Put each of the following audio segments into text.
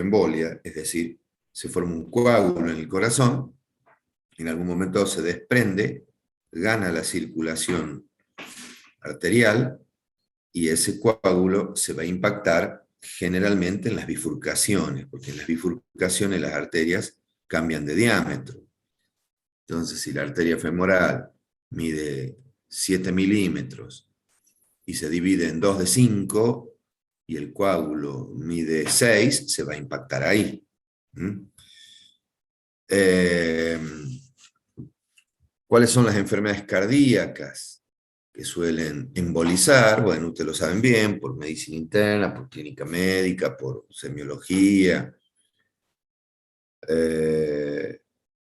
embolia, es decir, se forma un coágulo en el corazón, en algún momento se desprende, gana la circulación arterial y ese coágulo se va a impactar generalmente en las bifurcaciones, porque en las bifurcaciones las arterias cambian de diámetro. Entonces, si la arteria femoral mide 7 milímetros y se divide en 2 de 5, y el coágulo mide 6, se va a impactar ahí. ¿Cuáles son las enfermedades cardíacas que suelen embolizar? Bueno, ustedes lo saben bien, por medicina interna, por clínica médica, por semiología.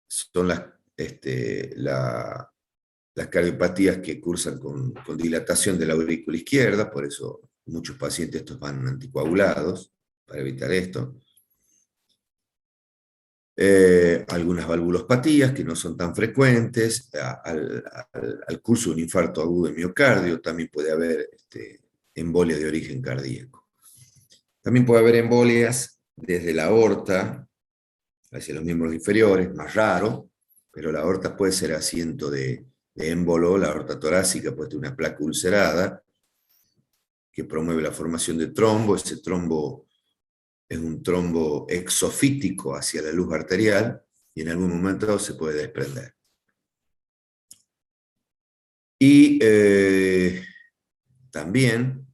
Son las cardiopatías que cursan con dilatación de la aurícula izquierda, por eso muchos pacientes estos van anticoagulados, para evitar esto. Algunas valvulopatías que no son tan frecuentes, al curso de un infarto agudo de miocardio también puede haber embolia de origen cardíaco. También puede haber embolias desde la aorta hacia los miembros inferiores, más raro, pero la aorta puede ser asiento de émbolo, la aorta torácica puede tener una placa ulcerada que promueve la formación de trombo. Ese trombo es un trombo exofítico hacia la luz arterial y en algún momento se puede desprender. Y también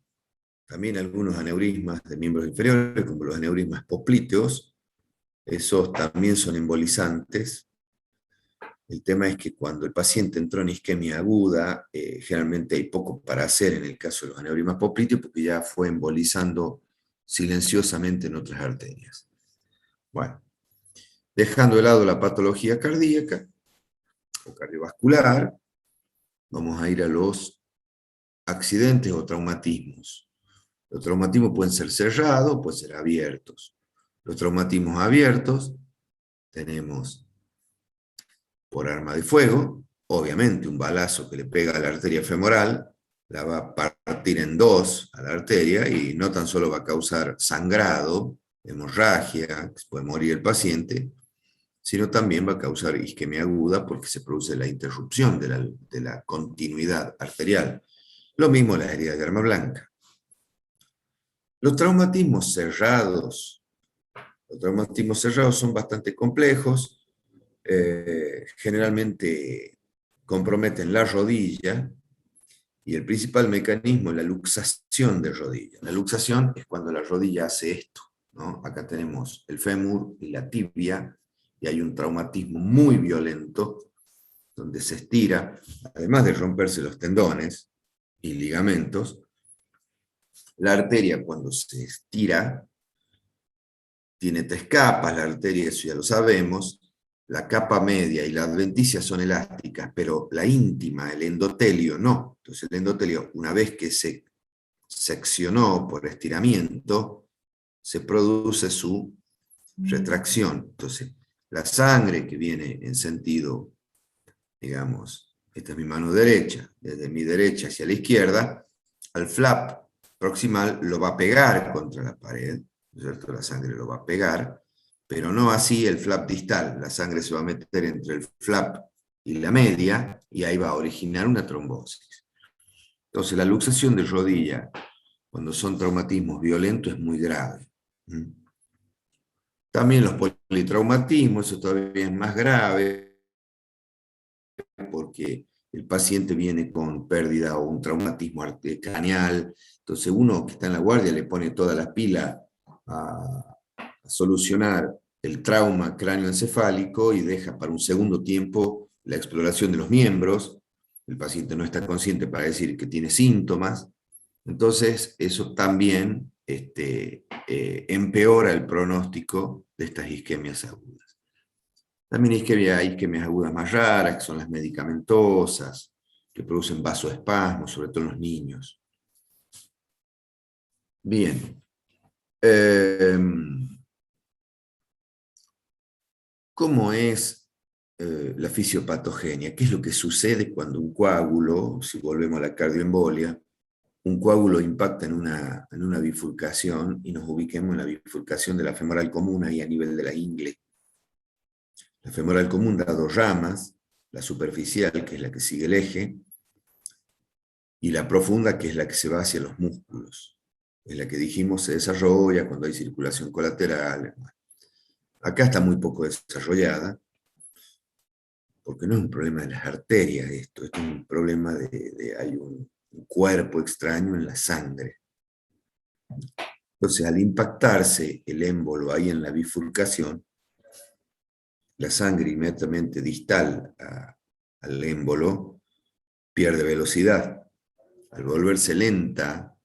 algunos aneurismas de miembros inferiores, como los aneurismas poplíteos, esos también son embolizantes. El tema es que cuando el paciente entró en isquemia aguda, generalmente hay poco para hacer en el caso de los aneurismas poplíteos, porque ya fue embolizando silenciosamente en otras arterias. Bueno, dejando de lado la patología cardíaca o cardiovascular, vamos a ir a los accidentes o traumatismos. Los traumatismos pueden ser cerrados, pueden ser abiertos. Los traumatismos abiertos tenemos por arma de fuego, obviamente un balazo que le pega a la arteria femoral, la va a partir en dos a la arteria y no tan solo va a causar sangrado, hemorragia, que puede morir el paciente, sino también va a causar isquemia aguda porque se produce la interrupción de la continuidad arterial. Lo mismo las heridas de arma blanca. Los traumatismos cerrados son bastante complejos, generalmente comprometen la rodilla y el principal mecanismo es la luxación de rodilla. La luxación es cuando la rodilla hace esto, ¿no? Acá tenemos el fémur y la tibia y hay un traumatismo muy violento donde se estira, además de romperse los tendones y ligamentos, la arteria cuando se estira tiene tres capas, la arteria, eso ya lo sabemos, la capa media y la adventicia son elásticas, pero la íntima, el endotelio, no. Entonces el endotelio, una vez que se seccionó por estiramiento, se produce su retracción. Entonces, la sangre que viene en sentido, digamos, esta es mi mano derecha, desde mi derecha hacia la izquierda, al flap proximal lo va a pegar contra la pared, ¿no es cierto? La sangre lo va a pegar, pero no así el flap distal. La sangre se va a meter entre el flap y la media, y ahí va a originar una trombosis. Entonces, la luxación de rodilla, cuando son traumatismos violentos, es muy grave. También los politraumatismos, eso todavía es más grave, porque el paciente viene con pérdida o un traumatismo craneal. Entonces, uno que está en la guardia le pone toda la pila a solucionar el trauma cráneoencefálico y deja para un segundo tiempo la exploración de los miembros. El paciente no está consciente para decir que tiene síntomas. Entonces, eso también empeora el pronóstico de estas isquemias agudas. También hay isquemias agudas más raras, que son las medicamentosas, que producen vasoespasmos, sobre todo en los niños. Bien. ¿Cómo es la fisiopatogenia? ¿Qué es lo que sucede cuando un coágulo, si volvemos a la cardioembolia, un coágulo impacta en una bifurcación y nos ubiquemos en la bifurcación de la femoral común, ahí a nivel de la ingle. La femoral común da dos ramas, la superficial, que es la que sigue el eje, y la profunda, que es la que se va hacia los músculos. Es la que dijimos se desarrolla cuando hay circulación colateral. Acá está muy poco desarrollada, porque no es un problema de las arterias esto es un problema de hay un cuerpo extraño en la sangre. Entonces, al impactarse el émbolo ahí en la bifurcación, la sangre inmediatamente distal al émbolo pierde velocidad. Al volverse lenta,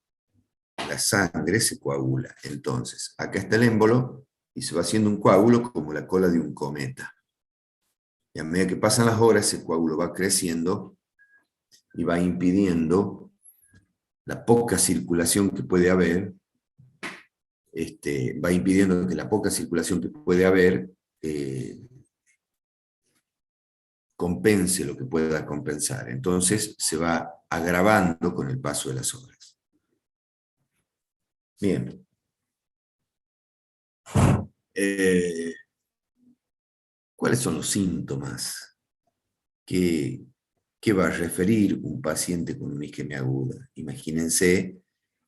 la sangre se coagula. Entonces, acá está el émbolo y se va haciendo un coágulo como la cola de un cometa. Y a medida que pasan las horas, ese coágulo va creciendo y va impidiendo la poca circulación que puede haber, va impidiendo que la poca circulación que puede haber compense lo que pueda compensar. Entonces se va agravando con el paso de las horas. Bien. ¿Cuáles son los síntomas que va a referir un paciente con una isquemia aguda? Imagínense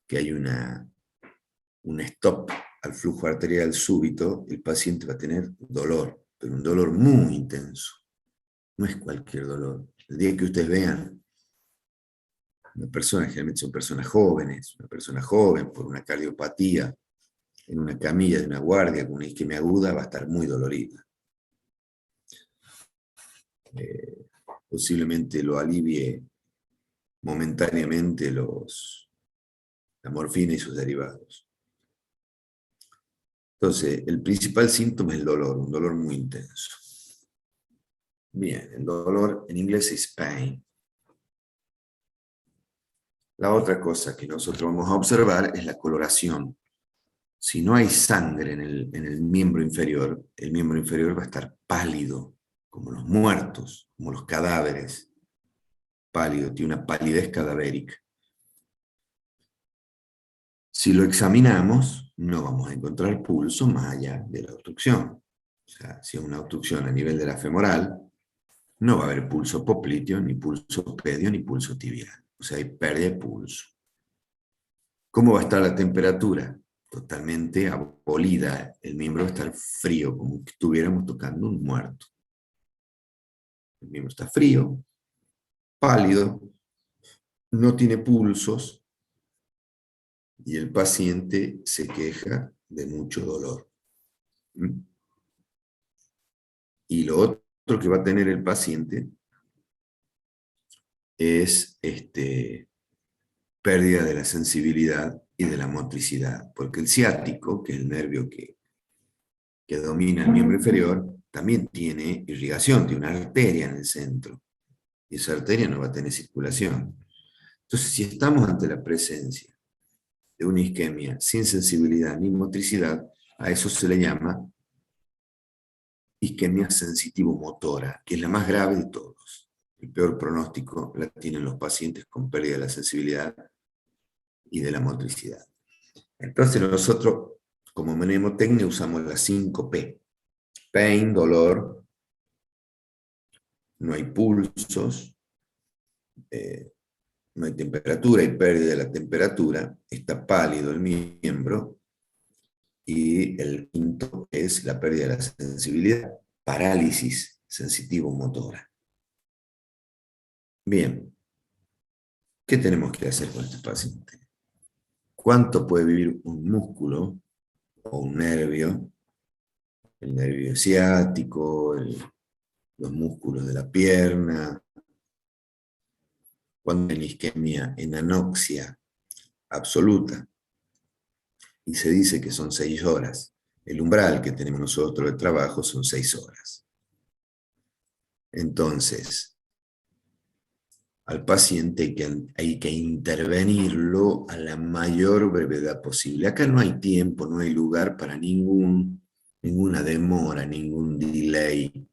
que hay un stop al flujo arterial súbito, el paciente va a tener dolor, pero un dolor muy intenso. No es cualquier dolor. El día que ustedes vean una persona, generalmente son personas jóvenes, una persona joven por una cardiopatía, en una camilla de una guardia con una isquemia aguda, va a estar muy dolorida. Posiblemente lo alivie momentáneamente la morfina y sus derivados. Entonces, el principal síntoma es el dolor, un dolor muy intenso. Bien, el dolor en inglés es pain. La otra cosa que nosotros vamos a observar es la coloración. Si no hay sangre en el miembro inferior va a estar pálido, como los muertos, como los cadáveres. Pálido, tiene una palidez cadavérica. Si lo examinamos, no vamos a encontrar pulso más allá de la obstrucción. O sea, si es una obstrucción a nivel de la femoral, no va a haber pulso popliteo, ni pulso pedio, ni pulso tibial. O sea, hay pérdida de pulso. ¿Cómo va a estar la temperatura? Totalmente abolida. El miembro va a estar frío, como que estuviéramos tocando un muerto. El miembro está frío, pálido, no tiene pulsos, y el paciente se queja de mucho dolor. Y lo otro que va a tener el paciente es pérdida de la sensibilidad y de la motricidad, porque el ciático, que es el nervio que domina el miembro inferior, también tiene irrigación, tiene una arteria en el centro, y esa arteria no va a tener circulación. Entonces, si estamos ante la presencia de una isquemia sin sensibilidad ni motricidad, a eso se le llama isquemia sensitivo-motora, que es la más grave de todos. El peor pronóstico la tienen los pacientes con pérdida de la sensibilidad y de la motricidad. Entonces nosotros, como mnemotecnia, usamos las 5P. Pain, dolor, no hay pulsos, no hay temperatura, hay pérdida de la temperatura, está pálido el miembro, y el quinto es la pérdida de la sensibilidad, parálisis sensitivo-motora. Bien, ¿qué tenemos que hacer con este paciente? ¿Cuánto puede vivir un músculo o un nervio? El nervio ciático, los músculos de la pierna. Cuando hay isquemia en anoxia absoluta, y se dice que son 6 horas. El umbral que tenemos nosotros de trabajo son 6 horas. Entonces, al paciente hay que intervenirlo a la mayor brevedad posible. Acá no hay tiempo, no hay lugar para ninguna demora, ningún delay.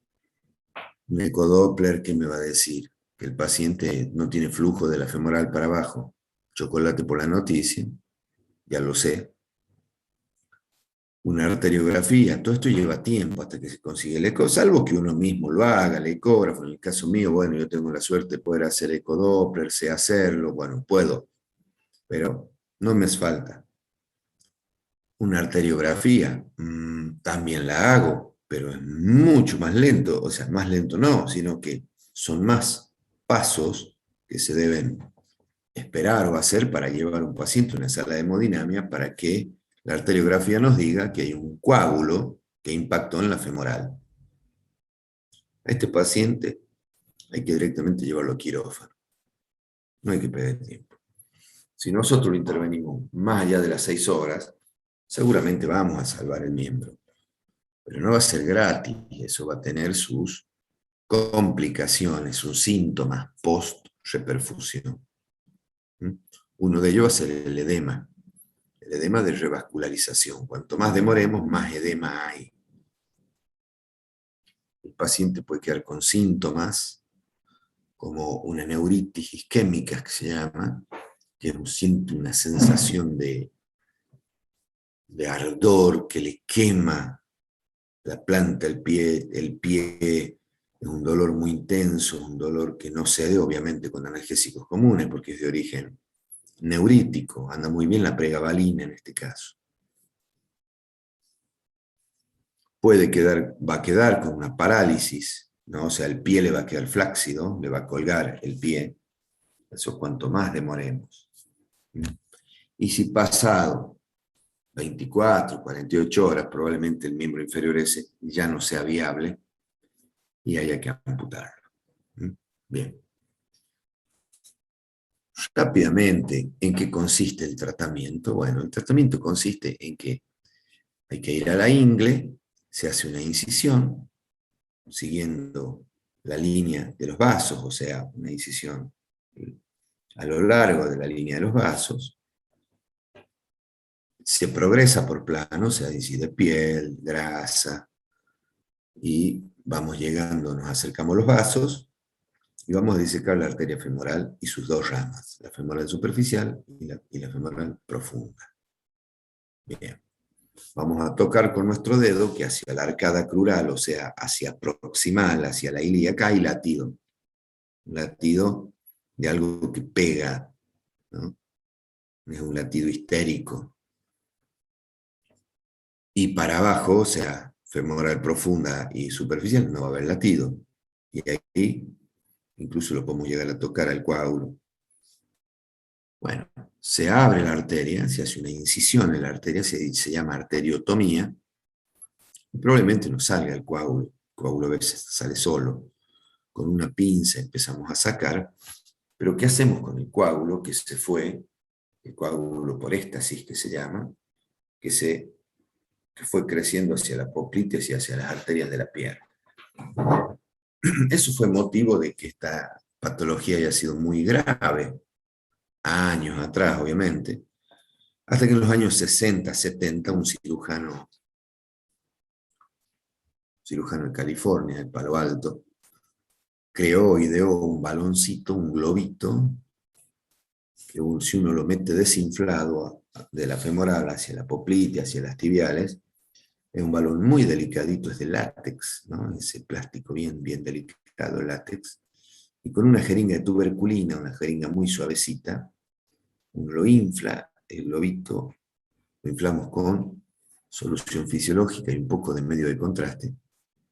Un ecodoppler, ¿qué me va a decir? Que el paciente no tiene flujo de la femoral para abajo. chocolate por la noticia, ya lo sé. Una arteriografía, todo esto lleva tiempo hasta que se consigue el eco, salvo que uno mismo lo haga, el ecógrafo. En el caso mío, bueno, yo tengo la suerte de poder hacer ecodoppler, sé hacerlo, bueno, puedo, pero no me hace falta. Una arteriografía, también la hago, pero es mucho más lento, o sea, más lento no, sino que son más pasos que se deben esperar o hacer para llevar a un paciente a una sala de hemodinamia para que la arteriografía nos diga que hay un coágulo que impactó en la femoral. A este paciente hay que directamente llevarlo a quirófano. No hay que perder tiempo. Si nosotros lo intervenimos más allá de las 6 horas, seguramente vamos a salvar el miembro. Pero no va a ser gratis, eso va a tener sus complicaciones, sus síntomas post-reperfusión. Uno de ellos va a ser el edema de revascularización. Cuanto más demoremos, más edema hay. El paciente puede quedar con síntomas como una neuritis isquémica, que se llama, que siente una sensación de ardor que le quema la planta, el pie es un dolor muy intenso, un dolor que no cede obviamente con analgésicos comunes, porque es de origen neurítico, anda muy bien la pregabalina en este caso. Va a quedar con una parálisis, ¿no? O sea, el pie le va a quedar flácido, le va a colgar el pie, eso cuanto más demoremos. Y si pasado 24, 48 horas, probablemente el miembro inferior ese ya no sea viable y haya que amputarlo. Bien. Rápidamente, ¿en qué consiste el tratamiento? Bueno, el tratamiento consiste en que hay que ir a la ingle, se hace una incisión, siguiendo la línea de los vasos, o sea, una incisión a lo largo de la línea de los vasos, se progresa por plano, se incide piel, grasa, y vamos llegando, nos acercamos a los vasos, y vamos a disecar la arteria femoral y sus dos ramas, la femoral superficial y la femoral profunda. Bien. Vamos a tocar con nuestro dedo que hacia la arcada crural, o sea, hacia proximal, hacia la ilíaca, hay latido. Un latido de algo que pega, ¿no? Es un latido histérico. Y para abajo, o sea, femoral profunda y superficial, no va a haber latido. Y ahí incluso lo podemos llegar a tocar al coágulo. Bueno, se abre la arteria, se hace una incisión en la arteria, se llama arteriotomía, y probablemente no salga el coágulo a veces sale solo. Con una pinza empezamos a sacar, pero ¿qué hacemos con el coágulo que se fue, el coágulo por éstasis que se llama, que fue creciendo hacia la poplites y hacia las arterias de la pierna? Eso fue motivo de que esta patología haya sido muy grave, años atrás obviamente, hasta que en los años 60, 70, un cirujano de California, de Palo Alto, ideó un baloncito, un globito, que si uno lo mete desinflado de la femoral hacia la poplite, hacia las tibiales, es un balón muy delicadito, es de látex, ¿no? Ese plástico bien, bien delicado, látex, y con una jeringa de tuberculina, una jeringa muy suavecita, uno lo infla, el globito, lo inflamos con solución fisiológica y un poco de medio de contraste,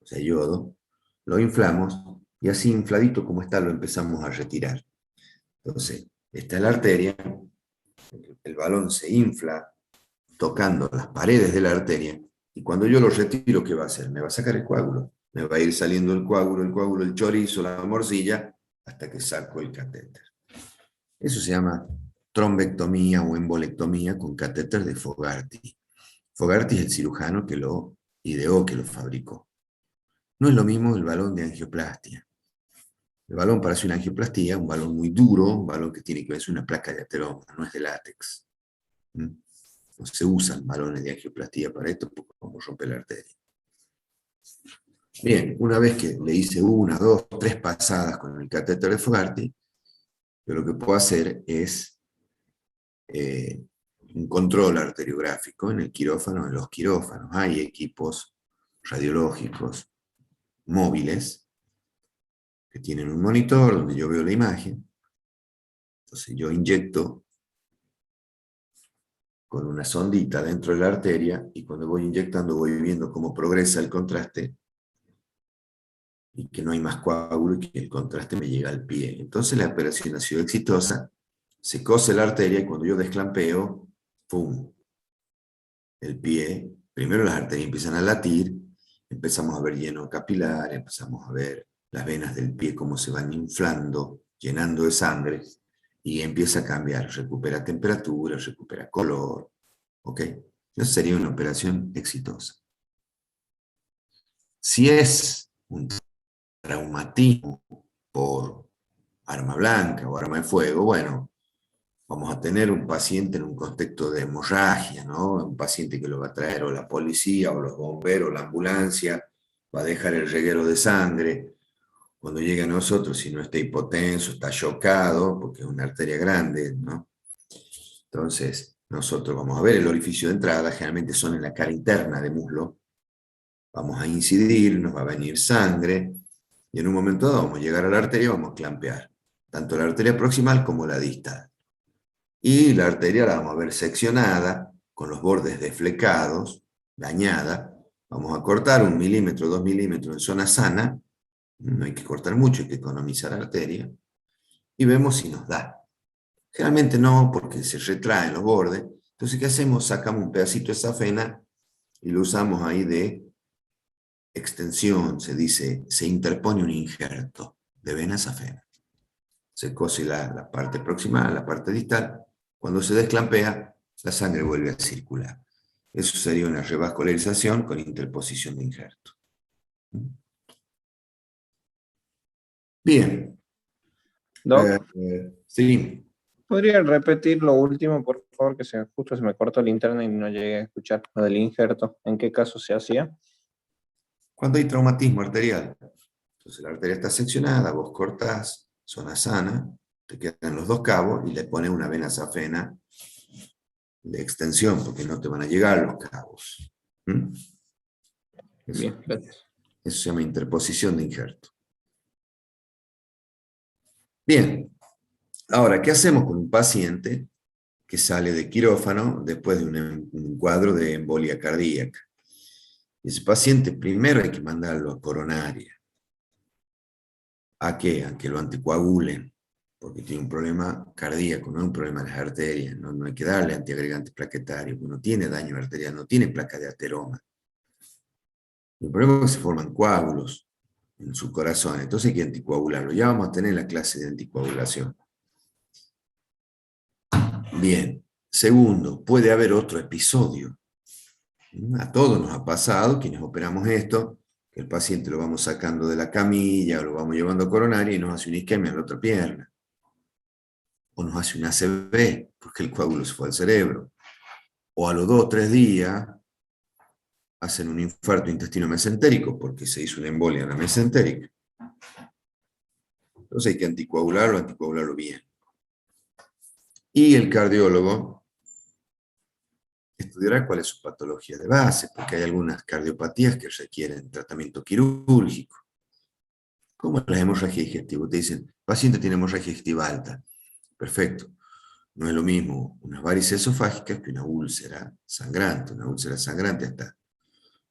o sea, yodo, lo inflamos, y así infladito como está lo empezamos a retirar. Entonces, está la arteria, el balón se infla tocando las paredes de la arteria, y cuando yo lo retiro, ¿qué va a hacer? Me va a sacar el coágulo, me va a ir saliendo el coágulo, el chorizo, la morcilla, hasta que saco el catéter. Eso se llama trombectomía o embolectomía con catéter de Fogarty. Fogarty es el cirujano que lo ideó, que lo fabricó. No es lo mismo el balón de angioplastia. El balón para hacer una angioplastia, un balón muy duro, un balón que tiene que ver con una placa de ateroma, no es de látex. No se usan balones de angioplastia para esto, porque como rompe la arteria. Bien, una vez que le hice 1, 2, 3 pasadas con el catéter de Fogarty, yo lo que puedo hacer es un control arteriográfico en el quirófano, en los quirófanos. Hay equipos radiológicos móviles que tienen un monitor donde yo veo la imagen. Entonces yo inyecto con una sondita dentro de la arteria y cuando voy inyectando voy viendo cómo progresa el contraste y que no hay más coágulo y que el contraste me llega al pie. Entonces la operación ha sido exitosa, se cose la arteria y cuando yo desclampeo, ¡pum! El pie, primero las arterias empiezan a latir, empezamos a ver lleno capilar, empezamos a ver las venas del pie cómo se van inflando, llenando de sangre, y empieza a cambiar, recupera temperatura, recupera color, ¿ok? Eso sería una operación exitosa. Si es un traumatismo por arma blanca o arma de fuego, bueno, vamos a tener un paciente en un contexto de hemorragia, ¿no? Un paciente que lo va a traer o la policía o los bomberos, la ambulancia, va a dejar el reguero de sangre. Cuando llegue a nosotros, si no está hipotenso, está chocado, porque es una arteria grande, ¿no? Entonces, nosotros vamos a ver el orificio de entrada, generalmente son en la cara interna de muslo. Vamos a incidir, nos va a venir sangre, y en un momento dado vamos a llegar a la arteria y vamos a clampear, tanto la arteria proximal como la distal. Y la arteria la vamos a ver seccionada, con los bordes desflecados, dañada. Vamos a cortar 1 milímetro, 2 milímetros en zona sana, no hay que cortar mucho, hay que economizar la arteria, y vemos si nos da. Generalmente no, porque se retraen los bordes. Entonces, ¿qué hacemos? Sacamos un pedacito de safena y lo usamos ahí de extensión, se dice, se interpone un injerto de vena safena. Se cose la parte proximal, la parte distal. Cuando se desclampea, la sangre vuelve a circular. Eso sería una revascularización con interposición de injerto. Bien. Doc, Sí. ¿podría repetir lo último, por favor? Que justo se me cortó el internet y no llegué a escuchar lo del injerto. ¿En qué caso se hacía? Cuando hay traumatismo arterial, entonces la arteria está seccionada, vos cortás, zona sana, te quedan los dos cabos y le pones una vena safena de extensión, porque no te van a llegar los cabos. Eso, Bien, gracias. eso se llama interposición de injerto. Bien, ahora, ¿qué hacemos con un paciente que sale de quirófano después de un cuadro de embolia cardíaca? Ese paciente primero hay que mandarlo a coronaria. ¿A qué? A que lo anticoagulen, porque tiene un problema cardíaco, no es un problema de las arterias, no hay que darle antiagregantes plaquetarios, no tiene daño arterial, no tiene placa de ateroma. El problema es que se forman coágulos en su corazón, entonces hay que anticoagularlo. Ya vamos a tener la clase de anticoagulación. Bien. Segundo, puede haber otro episodio. A todos nos ha pasado, quienes operamos esto, que el paciente lo vamos sacando de la camilla o lo vamos llevando a coronaria y nos hace una isquemia en la otra pierna. O nos hace una ACV, porque el coágulo se fue al cerebro. O a los 2 o 3 días hacen un infarto intestino mesentérico porque se hizo una embolia en la mesentérica. Entonces hay que anticoagularlo bien. Y el cardiólogo estudiará cuál es su patología de base, porque hay algunas cardiopatías que requieren tratamiento quirúrgico, como la hemorragia digestiva. Te dicen, paciente tiene hemorragia digestiva alta. Perfecto. No es lo mismo unas varices esofágicas que una úlcera sangrante. Una úlcera sangrante hasta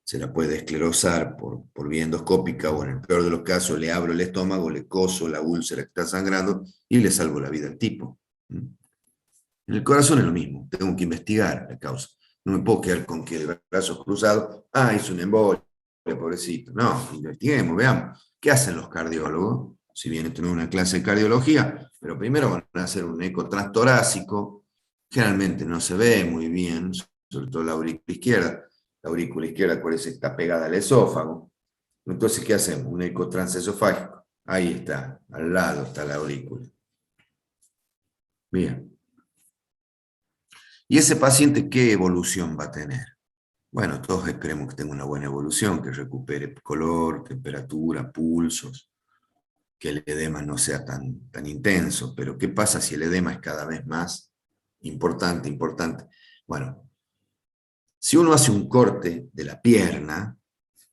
se la puede esclerosar por vía endoscópica, o en el peor de los casos le abro el estómago, le coso la úlcera que está sangrando y le salvo la vida al tipo. En el corazón es lo mismo, tengo que investigar la causa. No me puedo quedar con que de brazos cruzados, hizo un embolia, pobrecito. No, investiguemos, veamos. ¿Qué hacen los cardiólogos? Si bien esto no es una clase de cardiología, pero primero van a hacer un eco transtorácico, generalmente no se ve muy bien, sobre todo la aurícula izquierda. La aurícula izquierda, acuérdense, está pegada al esófago. Entonces, ¿qué hacemos? Un eco transesofágico. Ahí está, al lado está la aurícula. Bien. ¿Y ese paciente qué evolución va a tener? Bueno, todos esperemos que tenga una buena evolución, que recupere color, temperatura, pulsos, que el edema no sea tan intenso. Pero ¿qué pasa si el edema es cada vez más Importante, importante. Bueno, si uno hace un corte de la pierna,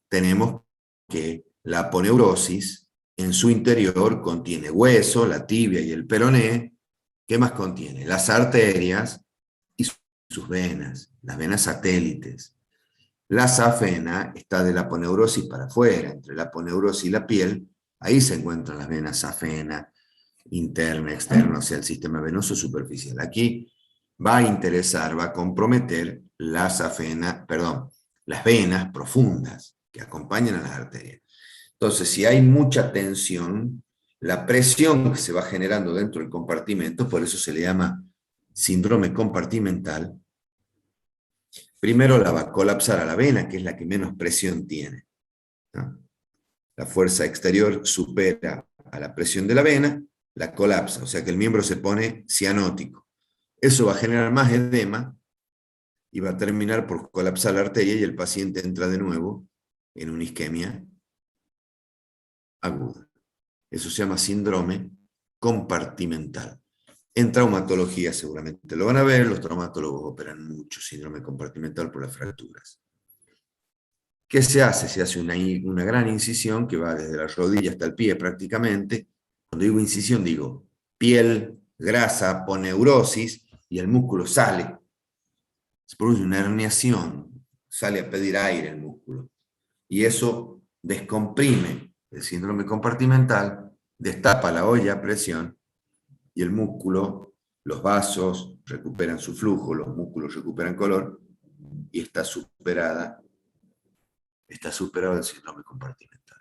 tenemos que la aponeurosis en su interior contiene hueso, la tibia y el peroné. ¿Qué más contiene? Las arterias y sus venas, las venas satélites. La safena está de la aponeurosis para afuera, entre la aponeurosis y la piel, ahí se encuentran las venas safena, interna, externa, o sea, el sistema venoso superficial. Aquí va a interesar, va a comprometer la safena, perdón, las venas profundas que acompañan a las arterias. Entonces, si hay mucha tensión, la presión que se va generando dentro del compartimento, por eso se le llama síndrome compartimental, primero la va a colapsar a la vena, que es la que menos presión tiene, ¿no? La fuerza exterior supera a la presión de la vena, la colapsa, o sea que el miembro se pone cianótico. Eso va a generar más edema y va a terminar por colapsar la arteria y el paciente entra de nuevo en una isquemia aguda. Eso se llama síndrome compartimental. En traumatología seguramente lo van a ver, los traumatólogos operan mucho síndrome compartimental por las fracturas. ¿Qué se hace? Se hace una gran incisión que va desde la rodilla hasta el pie prácticamente. Cuando digo incisión digo piel, grasa, aponeurosis y el músculo sale. Se produce una herniación, sale a pedir aire el músculo. Y eso descomprime el síndrome compartimental, destapa la olla a presión y el músculo, los vasos recuperan su flujo, los músculos recuperan color y está superado el síndrome compartimental.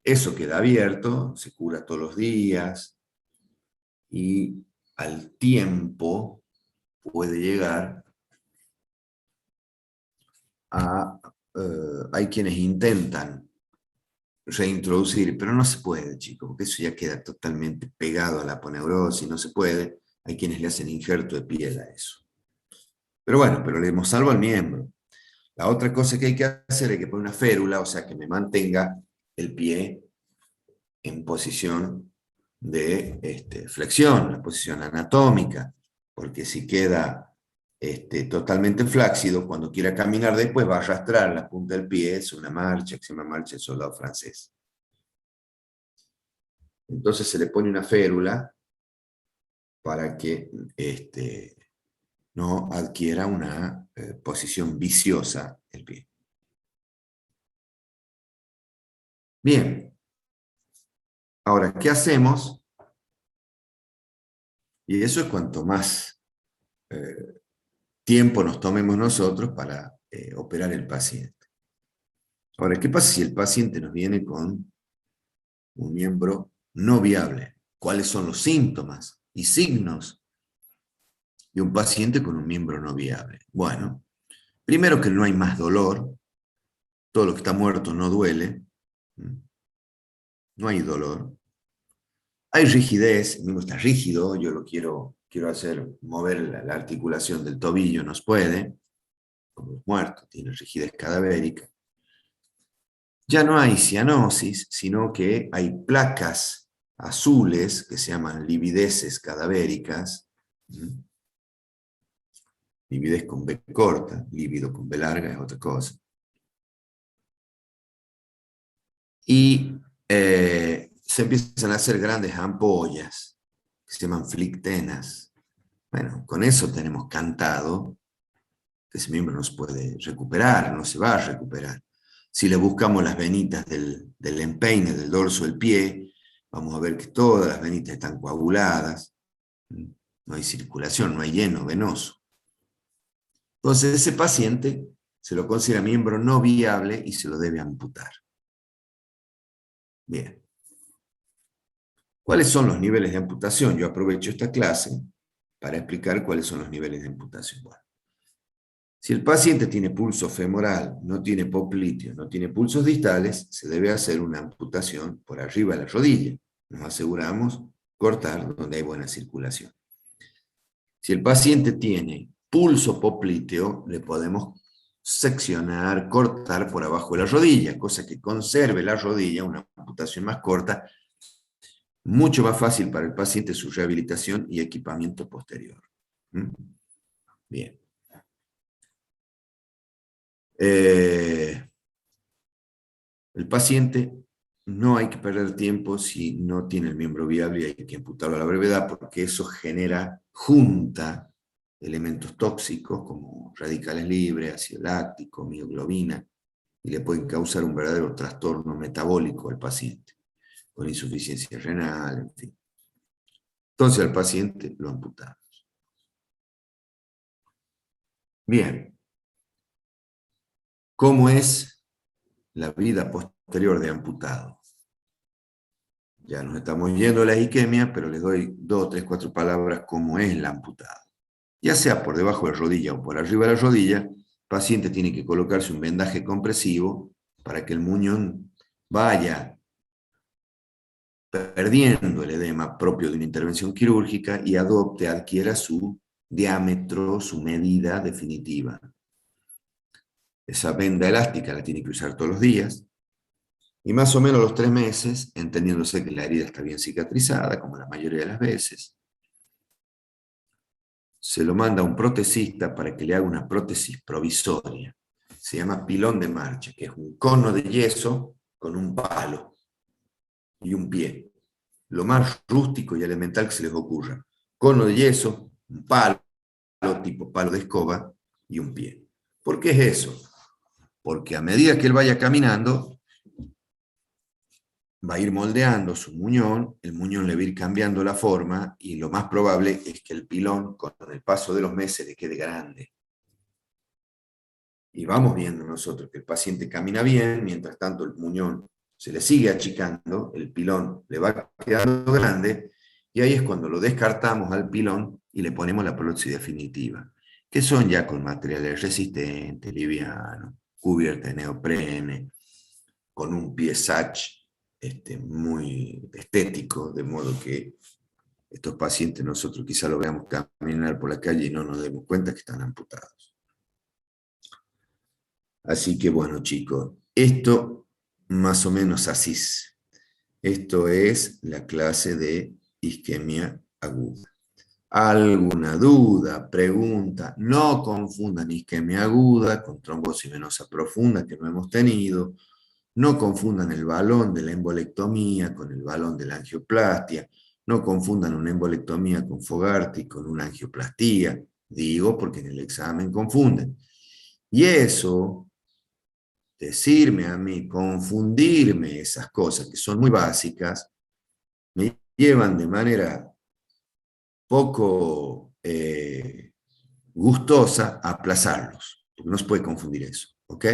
Eso queda abierto, se cura todos los días y al tiempo puede llegar a... hay quienes intentan reintroducir, pero no se puede, chicos, porque eso ya queda totalmente pegado a la aponeurosis, no se puede. Hay quienes le hacen injerto de piel a eso. Pero bueno, pero le hemos salvo al miembro. La otra cosa que hay que hacer es que poner una férula, o sea, que me mantenga el pie en posición de flexión, la posición anatómica, porque si queda totalmente flácido, cuando quiera caminar después va a arrastrar la punta del pie, es una marcha que se llama marcha del soldado francés. Entonces se le pone una férula para que no adquiera una posición viciosa el pie. Bien. Ahora, ¿qué hacemos? Y eso es cuanto más tiempo nos tomemos nosotros para operar el paciente. Ahora, ¿qué pasa si el paciente nos viene con un miembro no viable? ¿Cuáles son los síntomas y signos de un paciente con un miembro no viable? Bueno, primero que no hay más dolor, todo lo que está muerto no duele, no hay dolor. Hay rigidez, el miembro está rígido, yo lo quiero hacer mover la articulación del tobillo, no se puede, como los muertos, tiene rigidez cadavérica. Ya no hay cianosis, sino que hay placas azules que se llaman livideces cadavéricas. Lividez con B corta, lívido con B larga es otra cosa. Y se empiezan a hacer grandes ampollas, que se llaman flictenas. Bueno, con eso tenemos cantado que ese miembro no se puede recuperar, no se va a recuperar. Si le buscamos las venitas del empeine, del dorso del pie, vamos a ver que todas las venitas están coaguladas, no hay circulación, no hay lleno venoso. Entonces ese paciente se lo considera miembro no viable y se lo debe amputar. Bien. ¿Cuáles son los niveles de amputación? Yo aprovecho esta clase para explicar cuáles son los niveles de amputación. Bueno, si el paciente tiene pulso femoral, no tiene popliteo, no tiene pulsos distales, se debe hacer una amputación por arriba de la rodilla. Nos aseguramos cortar donde hay buena circulación. Si el paciente tiene pulso popliteo, le podemos seccionar, cortar por abajo de la rodilla, cosa que conserve la rodilla, una amputación más corta, mucho más fácil para el paciente su rehabilitación y equipamiento posterior. ¿Mm? Bien. El paciente no hay que perder tiempo si no tiene el miembro viable y hay que amputarlo a la brevedad, porque eso junta elementos tóxicos como radicales libres, ácido láctico, mioglobina, y le pueden causar un verdadero trastorno metabólico al paciente, con insuficiencia renal, en fin. Entonces al paciente lo amputamos. Bien. ¿Cómo es la vida posterior de amputado? Ya nos estamos yendo a la isquemia, pero les doy 2, 3, 4 palabras cómo es el amputado. Ya sea por debajo de la rodilla o por arriba de la rodilla, el paciente tiene que colocarse un vendaje compresivo para que el muñón vaya perdiendo el edema propio de una intervención quirúrgica y adquiera su diámetro, su medida definitiva. Esa venda elástica la tiene que usar todos los días, y más o menos a los 3 meses, entendiéndose que la herida está bien cicatrizada, como la mayoría de las veces, se lo manda a un protesista para que le haga una prótesis provisoria. Se llama pilón de marcha, que es un cono de yeso con un palo y un pie. Lo más rústico y elemental que se les ocurra. Cono de yeso, un palo, tipo palo de escoba, y un pie. ¿Por qué es eso? Porque a medida que él vaya caminando, va a ir moldeando su muñón, el muñón le va a ir cambiando la forma, y lo más probable es que el pilón, con el paso de los meses, le quede grande. Y vamos viendo nosotros que el paciente camina bien, mientras tanto el muñón se le sigue achicando, el pilón le va quedando grande, y ahí es cuando lo descartamos al pilón y le ponemos la prótesis definitiva, que son ya con materiales resistentes, livianos, cubierta de neoprene, con un pie Sach muy estético, de modo que estos pacientes nosotros quizá lo veamos caminar por la calle y no nos demos cuenta que están amputados. Así que bueno, chicos, esto más o menos así es. Esto es la clase de isquemia aguda. ¿Alguna duda, pregunta? No confundan isquemia aguda con trombosis venosa profunda que no hemos tenido. No confundan el balón de la embolectomía con el balón de la angioplastia. No confundan una embolectomía con Fogarty con una angioplastía. Digo porque en el examen confunden. Y eso, decirme a mí, confundirme esas cosas que son muy básicas, me llevan de manera poco gustosa a aplazarlos. Porque no se puede confundir eso. ¿Ok?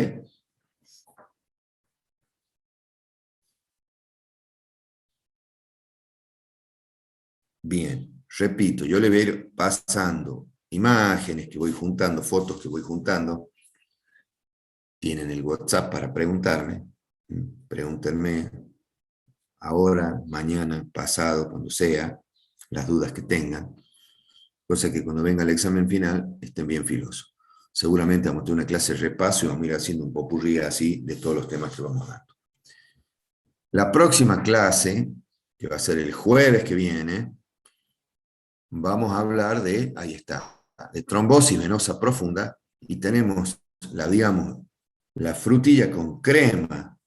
Bien, repito, yo le voy a ir pasando imágenes que voy juntando, fotos que voy juntando. Tienen el WhatsApp para preguntarme. Pregúntenme ahora, mañana, pasado, cuando sea, las dudas que tengan. Cosa que cuando venga el examen final estén bien filosos. Seguramente vamos a tener una clase de repaso y vamos a ir haciendo un popurrí así de todos los temas que vamos dando. La próxima clase, que va a ser el jueves que viene, vamos a hablar de, ahí está, de trombosis venosa profunda, y tenemos digamos, la frutilla con crema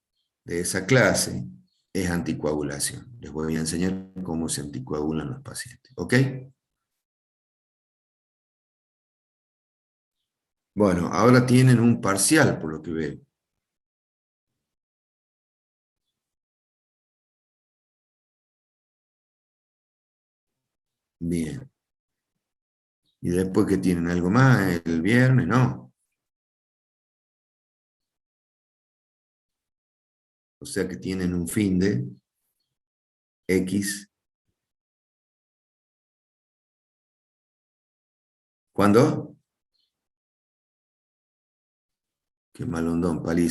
de esa clase es anticoagulación. Les voy a enseñar cómo se anticoagulan los pacientes. ¿Ok? Bueno, ahora tienen un parcial, por lo que veo. Bien. Y después que tienen algo más, el viernes, no. O sea que tienen un fin de X. ¿Cuándo? Qué malondón, paliza.